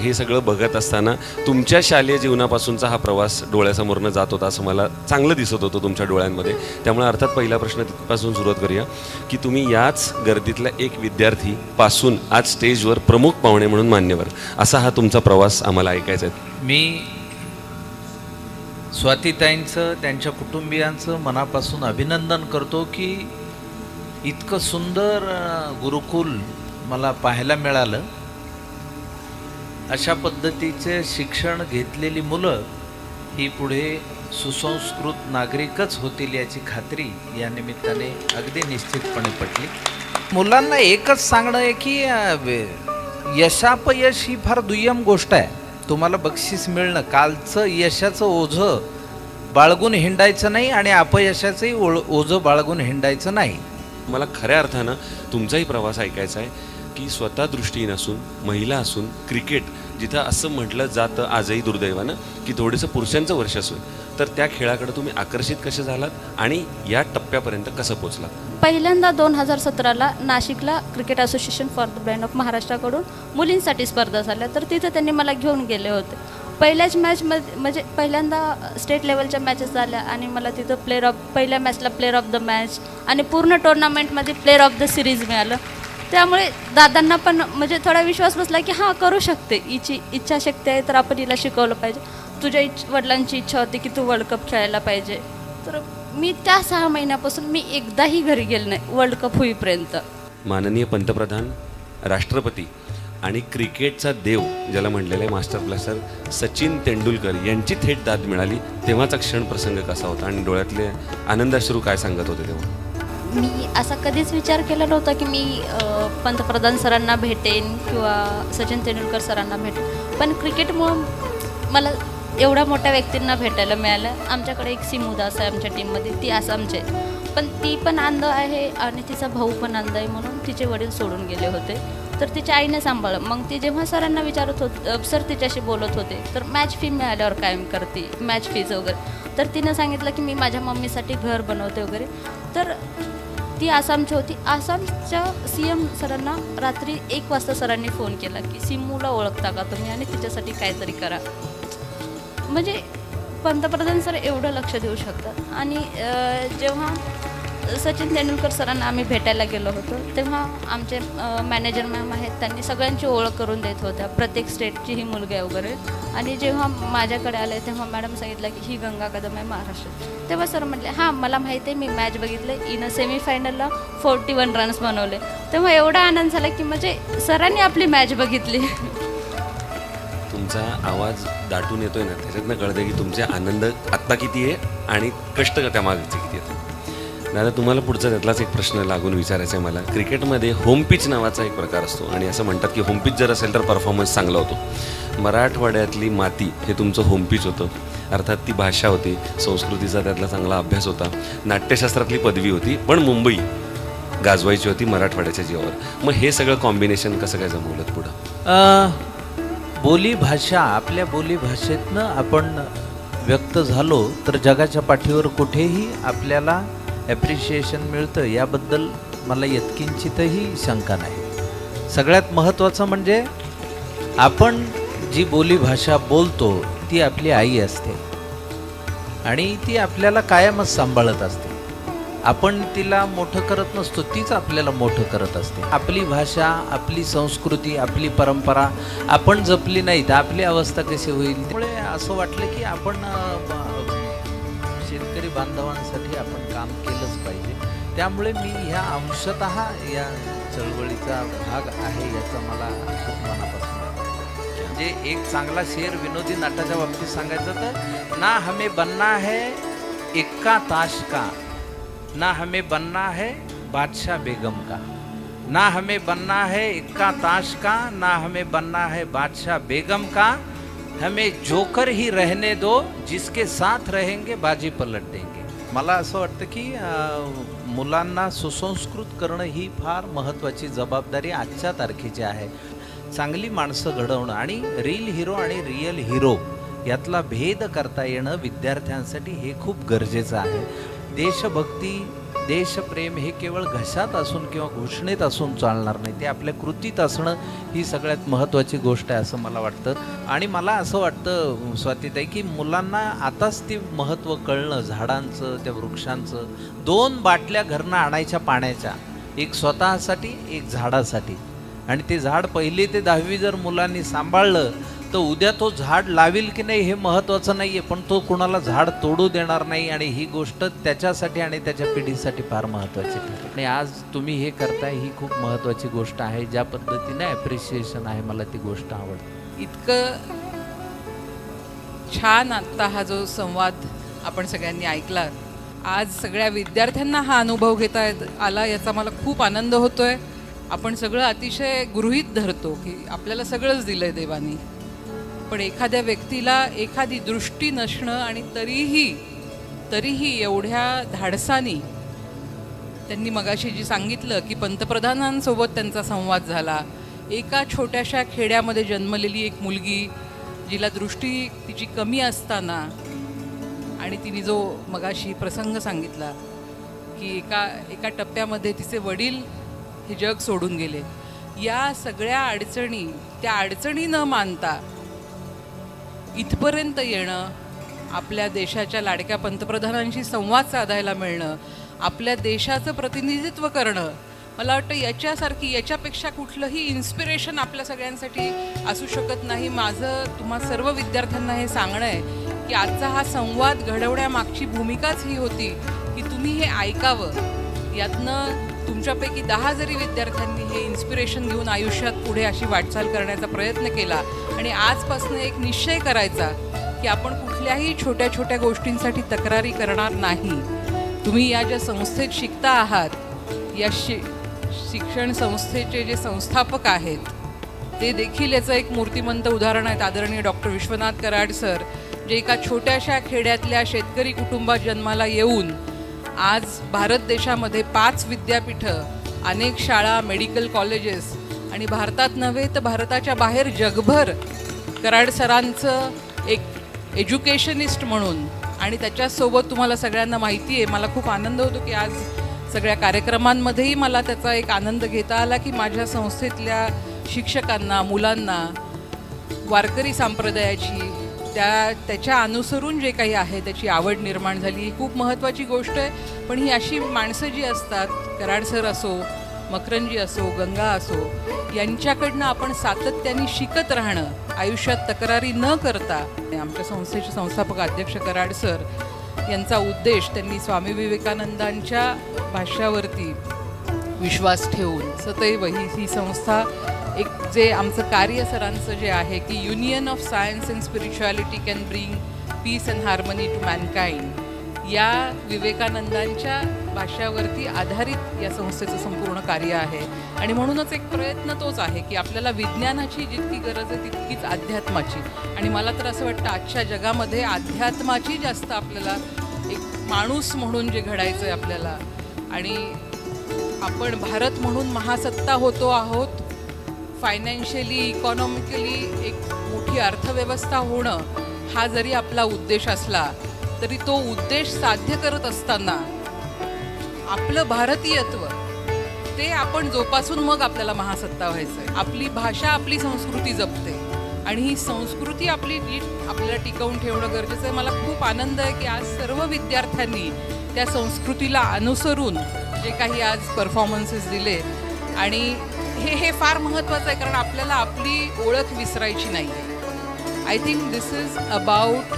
हे सगळं बघत असताना तुमच्या शालेय जीवनापासूनचा हा प्रवास डोळ्यासमोरनं जात होता असं मला चांगलं दिसत होतं तुमच्या डोळ्यांमध्ये. त्यामुळे अर्थात पहिला प्रश्न तिथपासून सुरुवात करूया की तुम्ही याच गर्दीतला एक विद्यार्थी पासून आज स्टेजवर प्रमुख पाहुणे म्हणून मान्यवर असा हा तुमचा प्रवास आम्हाला ऐकायचा आहे. मी स्वातीताईंचं त्यांच्या कुटुंबियांचं मनापासून अभिनंदन करतो की इतकं सुंदर गुरुकुल मला पाहायला मिळालं. अशा पद्धतीचे शिक्षण घेतलेली मुलं ही पुढे सुसंस्कृत नागरिकच होतील याची खात्री या निमित्ताने अगदी निश्चितपणे पटली. मुलांना एकच सांगणं आहे की यशापयश ही फार दुय्यम गोष्ट आहे. तुम्हाला बक्षीस मिळणं, कालचं यशाचं ओझं बाळगून हिंडायचं नाही आणि अपयशाचंही ओझं बाळगून हिंडायचं नाही. मला खऱ्या अर्थानं तुमचाही प्रवास ऐकायचा आहे की स्वतः दृष्टीहीन असून, महिला असून, क्रिकेट जिथं असं म्हटलं जातं आजही दुर्दैवानं की थोडंसं पुरुषांचं वर्चस्व आहे, तर त्या खेळाकडे तुम्ही आकर्षित कसे झालात आणि या टप्प्यापर्यंत कसं पोचलात? पहिल्यांदा 2017ला नाशिकला cricket association for the blind of महाराष्ट्राकडून मुलींसाठी स्पर्धा झाल्या, तर तिथं त्यांनी मला घेऊन गेले होते. पहिल्याच मॅचमध्ये म्हणजे पहिल्यांदा स्टेट लेवलच्या मॅचेस झाल्या आणि मला तिथं पहिल्या मॅचला प्लेअर ऑफ द मॅच आणि पूर्ण टुर्नामेंटमध्ये प्लेअर ऑफ द सिरीज मिळालं. त्यामुळे दादांना पण म्हणजे थोडा विश्वास बसला की हां करू शकते, हिची इच्छाशक्ती आहे तर आपण हिला शिकवलं पाहिजे. तुझ्या वडिलांची इच्छा होती की तू वर्ल्ड कप खेळायला पाहिजे, तर मी त्या 6 महिन्यापासून मी एकदाही घरी गेले नाही वर्ल्ड कप होईपर्यंत. माननीय पंतप्रधान, राष्ट्रपती आणि क्रिकेटचा देव ज्याला म्हटलेलं आहे मास्टर ब्लास्टर सचिन तेंडुलकर यांची थेट दाद मिळाली तेव्हाचा क्षण प्रसंग कसा होता आणि डोळ्यातले आनंदाश्रू काय सांगत होते तेव्हा? मी असा कधीच विचार केला नव्हता की मी पंतप्रधान सरांना भेटेन किंवा सचिन तेंडुलकर सरांना भेटेन, पण क्रिकेटमुळं मला एवढ्या मोठ्या व्यक्तींना भेटायला मिळालं. आमच्याकडे एक सिमुदास आहे आमच्या टीममध्ये, ती आसामचे, पण ती पण अंध आहे आणि तिचा भाऊ पण अंध आहे म्हणून तिचे वडील सोडून गेले होते, तर तिच्या आईने सांभाळलं. मग ती जेव्हा सरांना विचारत सर तिच्याशी बोलत होते तर मॅच फी मिळाल्यावर कायम करते मॅच फीज वगैरे, तर तिनं सांगितलं की मी माझ्या मम्मीसाठी घर बनवते वगैरे. तर ती आसामची होती. आसामच्या CM सरांना रात्री 1 वाजता सरांनी फोन केला की सिमूला ओळखता का तुम्ही आणि तिच्यासाठी काहीतरी करा. म्हणजे पंतप्रधान सर एवढं लक्ष देऊ शकतात. आणि जेव्हा सचिन तेंडुलकर सरांना आम्ही भेटायला गेलो होतो तेव्हा आमचे मॅनेजर मॅम आहेत, त्यांनी सगळ्यांची ओळख करून देत होत्या, प्रत्येक स्टेटची ही मुलगी आहे वगैरे. आणि जेव्हा माझ्याकडे आले तेव्हा मॅडम सांगितलं की ही गंगा कदम आहे महाराष्ट्र. तेव्हा सर म्हटले हां मला माहिती आहे, मी मॅच बघितले, हिनं सेमीफायनलला 41 रन्स बनवले. तेव्हा एवढा आनंद झाला की म्हणजे सरांनी आपली मॅच बघितली. तुमचा आवाज दाटून येतोय ना, त्याच्यातनं कळतं की तुमचे आनंद आत्ता किती आहे आणि कष्ट त्या मागचे किती आहेत. दादा, तुम्हाला पुढचा त्यातलाच एक प्रश्न लागून विचारायचा आहे मला. क्रिकेटमध्ये होम पिच नावाचा एक प्रकार असतो आणि असं म्हणतात की होम पिच जर असेल तर परफॉर्मन्स चांगला होतो. मराठवाड्यातली माती हे तुमचं होम पिच होतं. अर्थात ती भाषा होती, संस्कृतीचा त्यातला चांगला अभ्यास होता, नाट्यशास्त्रातली पदवी होती, पण मुंबई गाजवायची होती मराठवाड्याच्या जीवावर. मग हे सगळं कॉम्बिनेशन कसं काय जमवलं पुढं? बोलीभाषा, आपल्या बोलीभाषेतनं आपण व्यक्त झालो तर जगाच्या पाठीवर कुठेही आपल्याला ॲप्रिशिएशन मिळतं, याबद्दल मला यत्किंचितही शंका नाही. सगळ्यात महत्त्वाचं म्हणजे आपण जी बोलीभाषा बोलतो ती आपली आई असते आणि ती आपल्याला कायमच सांभाळत असते. आपण तिला मोठं करत नसतो, तीच आपल्याला मोठं करत असते. आपली भाषा, आपली संस्कृती, आपली परंपरा आपण जपली नाही तर आपली अवस्था कशी होईल? त्यामुळे असं वाटलं की आपण शेतकरी बांधवांसाठी आपण काम केलंच पाहिजे. त्यामुळे मी ह्या अंशतः या चळवळीचा भाग आहे याचा मला खूप मनापासून वाटतं. म्हणजे एक चांगला शेर विनोदी नाटाच्या बाबतीत सांगायचं तर ना हमें बनना है इक्का ताश का, ना हमें बनना है बादशाह बेगम का, ना हमें बनना है इक्का ताश का, ना हमें बनना है बादशाह बेगम का, हमें जोकर ही रहने दो, जिसके साथ रहेंगे बाजी पलट देंगे. मला असं वाटतं की मुलांना सुसंस्कृत करणं ही फार महत्त्वाची जबाबदारी आजच्या तारखेची आहे. चांगली माणसं घडवणं आणि रील हिरो आणि रिअल हिरो यातला भेद करता येणं विद्यार्थ्यांसाठी हे खूप गरजेचं आहे. देशभक्ती, देशप्रेम हे केवळ घशात असून किंवा घोषणेत असून चालणार नाही, ते आपल्या कृतीत असणं ही सगळ्यात महत्त्वाची गोष्ट आहे असं मला वाटतं. आणि मला असं वाटतं स्वातीताई की मुलांना आताच ते महत्त्व कळणं झाडांचं, त्या वृक्षांचं. 2 बाटल्या घरनं आणायच्या पाण्याच्या, एक स्वतःसाठी एक झाडासाठी. आणि ते झाड 1ली ते 10वी जर मुलांनी सांभाळलं तर उद्या तो झाड लावेल की नाही हे महत्त्वाचं नाही आहे, पण तो कुणाला झाड तोडू देणार नाही. आणि ही गोष्ट त्याच्यासाठी आणि त्याच्या पिढीसाठी फार महत्त्वाची आहे. आणि आज तुम्ही हे करताय ही खूप महत्त्वाची गोष्ट आहे. ज्या पद्धतीने ॲप्रिशिएशन आहे, मला ती गोष्ट आवडते. इतकं छान आत्ता हा जो संवाद आपण सगळ्यांनी ऐकला, आज सगळ्या विद्यार्थ्यांना हा अनुभव घेता आला याचा मला खूप आनंद होतोय. आपण सगळं अतिशय गृहीत धरतो की आपल्याला सगळंच दिलंय देवानी, पण एखाद्या व्यक्तीला एखादी दृष्टी नसणं आणि तरीही एवढ्या धाडसानी त्यांनी मगाशी जी सांगितलं की पंतप्रधानांसोबत त्यांचा संवाद झाला. एका छोट्याशा खेड्यामध्ये जन्मलेली एक मुलगी जिला दृष्टी तिची कमी असताना, आणि तिने जो मगाशी प्रसंग सांगितला की एका टप्प्यामध्ये तिचे वडील हे जग सोडून गेले. या सगळ्या अडचणी, त्या अडचणी न मानता इथपर्यंत येणं, आपल्या देशाच्या लाडक्या पंतप्रधानांशी संवाद साधायला मिळणं, आपल्या देशाचं प्रतिनिधित्व करणं, मला वाटतं याच्यापेक्षा कुठलंही इन्स्पिरेशन आपल्या सगळ्यांसाठी असू शकत नाही. माझं तुम्हा सर्व विद्यार्थ्यांना हे सांगणं आहे की आजचा हा संवाद घडवण्यामागची भूमिकाच ही होती की तुम्ही हे ऐकावं. यातनं तुमच्यापैकी 10 जरी विद्यार्थ्यांनी हे इन्स्पिरेशन घेऊन आयुष्यात पुढे अशी वाटचाल करण्याचा प्रयत्न केला आणि आजपासून एक निश्चय करायचा की आपण कुठल्याही छोट्या छोट्या गोष्टींसाठी तक्रारी करणार नाही. तुम्ही या ज्या संस्थेत शिकता आहात, या शिक्षण संस्थेचे जे संस्थापक आहेत ते देखील याचं एक मूर्तिमंत उदाहरण आहेत. आदरणीय डॉक्टर विश्वनाथ कराड सर, जे एका छोट्याशा खेड्यातल्या शेतकरी कुटुंबात जन्माला येऊन आज भारत देशामध्ये 5 विद्यापीठं, अनेक शाळा, मेडिकल कॉलेजेस आणि भारतात नव्हे तर भारताच्या बाहेर जगभर कराड सरांचं एक एज्युकेशनिस्ट म्हणून, आणि त्याच्यासोबत तुम्हाला सगळ्यांना माहिती आहे, मला खूप आनंद होतो की आज सगळ्या कार्यक्रमांमध्येही मला त्याचा एक आनंद घेता आला की माझ्या संस्थेतल्या शिक्षकांना, मुलांना वारकरी संप्रदायाची त्याच्या अनुसरून जे काही आहे त्याची आवड निर्माण झाली. ही खूप महत्त्वाची गोष्ट आहे. पण ही अशी माणसं जी असतात, कराड सर असो, मकरंजी असो, गंगा असो, यांच्याकडनं आपण सातत्याने शिकत राहणं, आयुष्यात तक्रारी न करता. आमच्या संस्थेचे संस्थापक अध्यक्ष कराड सर यांचा उद्देश, त्यांनी स्वामी विवेकानंदांच्या भाष्यावरती विश्वास ठेवून सदैव ही संस्था, एक जे आमचं कार्य सरांचं जे आहे की union of science and spirituality can bring peace and harmony to mankind, या विवेकानंदांच्या भाष्यावरती आधारित या संस्थेचं संपूर्ण कार्य आहे. आणि म्हणूनच एक प्रयत्न तोच आहे की आपल्याला विज्ञानाची जितकी गरज आहे तितकीच अध्यात्माची. आणि मला तर असं वाटतं आजच्या जगामध्ये अध्यात्माची जास्त आपल्याला एक माणूस म्हणून जे घडायचं आहे आपल्याला. आणि आपण भारत म्हणून महासत्ता होतो आहोत, फायनान्शियली, इकॉनॉमिकली एक मोठी अर्थव्यवस्था होणं हा जरी आपला उद्देश असला तरी तो उद्देश साध्य करत असताना आपलं भारतीयत्व ते आपण जोपासून मग आपल्याला महासत्ता व्हायचं आहे. आपली भाषा, आपली संस्कृती जपते आणि ही संस्कृती आपली जी आपल्याला टिकवून ठेवणं गरजेचं आहे. मला खूप आनंद आहे की आज सर्व विद्यार्थ्यांनी त्या संस्कृतीला अनुसरून जे काही आज परफॉर्मन्सेस दिले, आणि हे फार महत्त्वाचं आहे कारण आपल्याला आपली ओळख विसरायची नाही आहे. I think this is about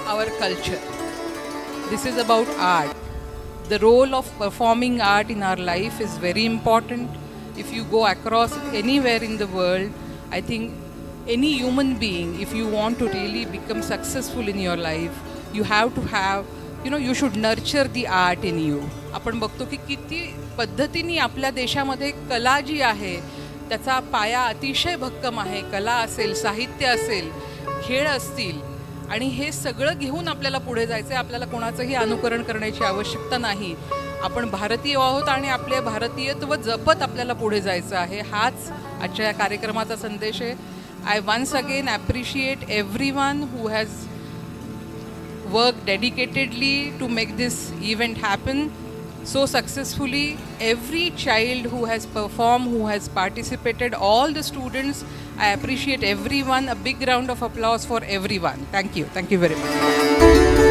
our culture, this is about art. The role of performing art in our life is very important. If you go across anywhere in the world, I think any human being, if you want to really become successful in your life, you have to have, you should nurture the art in you. आपण बघतो की किती पद्धतीने आपल्या देशामध्ये कला जी आहे त्याचा पाया अतिशय भक्कम आहे. कला असेल, साहित्य असेल, खेळ असतील, आणि हे सगळं घेऊन आपल्याला पुढे जायचं आहे. आपल्याला कोणाचंही अनुकरण करण्याची आवश्यकता नाही. आपण भारतीय आहोत आणि आपले भारतीयत्व जपत आपल्याला पुढे जायचं आहे. हाच आजच्या या कार्यक्रमाचा संदेश आहे. I once again appreciate everyone who has worked dedicatedly to make this event happen so successfully. Every child who has performed, who has participated, all the students, I appreciate everyone. A big round of applause for everyone. Thank you very much.